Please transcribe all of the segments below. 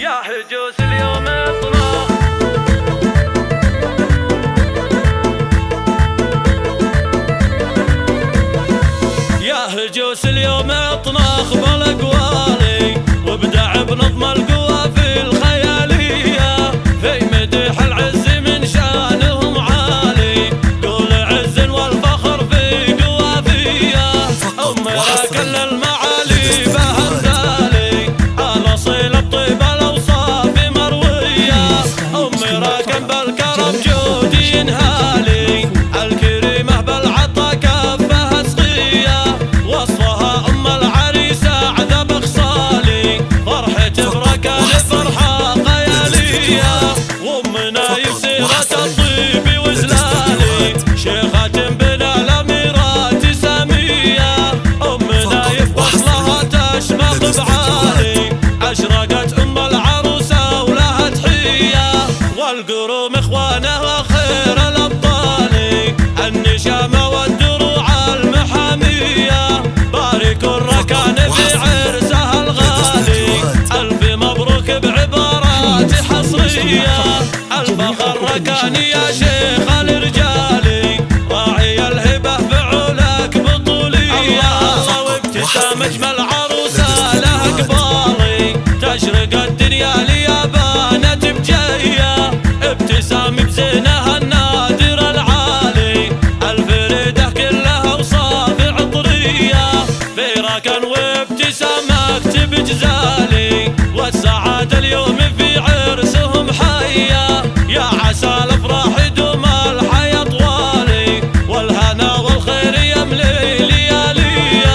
يا هجوس اليوم اطلع يا هجوس اليوم اطناخ بالاقوالي وابدع بنظم القوافي الخياليه في مدح العز من شانهم عالي قول عز والفخر في قوافيه امرا كل المعالي بهمثالي الاصيل الطيب الاوصاف مرويه امرا كم بالكرم جودي ينهالي الكريمه بالعطا كفها سقيه وصفها ام العريسه عذب خصالي فرحة بركان فرحه خياليه وامنا يسيرة الطيب وزلالي شيخة بنا الاميرات ساميه امنا يفبص لها تشمخ بعالي اشرقت ام العروسه ولها تحيه والقروم اخوانها خير الابطال النشامه والدروع المحاميه باركوا الركان في عرسها الغالي الف مبروك بعبارات حصريه الفخر ركان يا شيخ الرجالي راعي الهبه فعولك بطوليه وابتسام اجمل عروسه لها قبالي تشرق الدنيا ليا بانت بجيه ابتسام بزينها النادر العالي الفريده كلها وصاف عطريه في ركن وابتسامك بجزالي والسعاده اليوم في عرسهم حيه يا عسى الافراح يدوم الحياه طوالي والهنا والخير يملي لياليه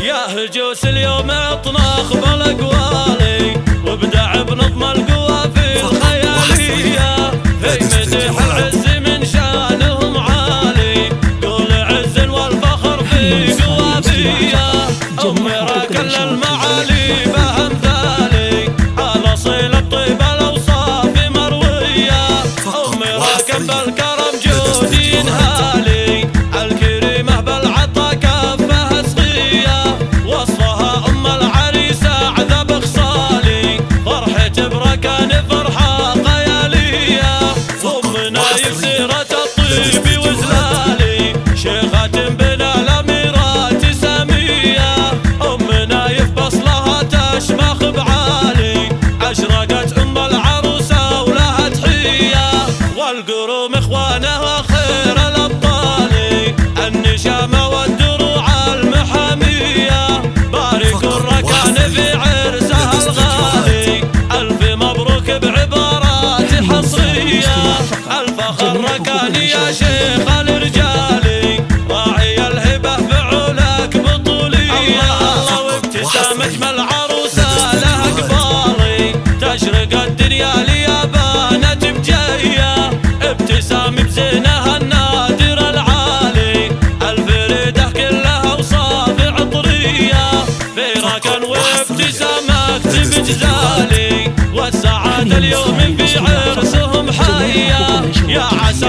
يا هجوس اليوم اطناخ بالاقوالي وابدع بنظم القوافي الخياليه في مدح العز من شانهم عالي قول عز والفخر في قوافيه امرا كل المعالي بهمثالي الاصيل الطيب الاوصاف مرويه امرا كم بالكرم جودي ينهالي الكريمه بالعطا كفها سقيه وصفها ام العريسه عذب خصالي فرحة بركان فرحه خياليه امنا يسيرة الطيب وزلالي شيخة بنا الاميرات ساميه امنا يفبص لها تشمخ بعالي اشرقت ام العروسه ولها تحيه والقروم اخوانها خير الابطال النشامه والدروع المحاميه باركوا الركان في عرسها الغالي الف مبروك بعبارات حصريه الفخر ركان يا شيخ الرجالي راعي الهبه فعولك بطوليه وابتسام اجمل عروسه لها قبالي تشرق الدنيا ليا بانت بجيه ابتسام بزينها النادر العالي الفريده كلها وصاف عطريه في ركن وابتسامك بجزالي والسعاده اليوم في عرسهم حيه يا عسى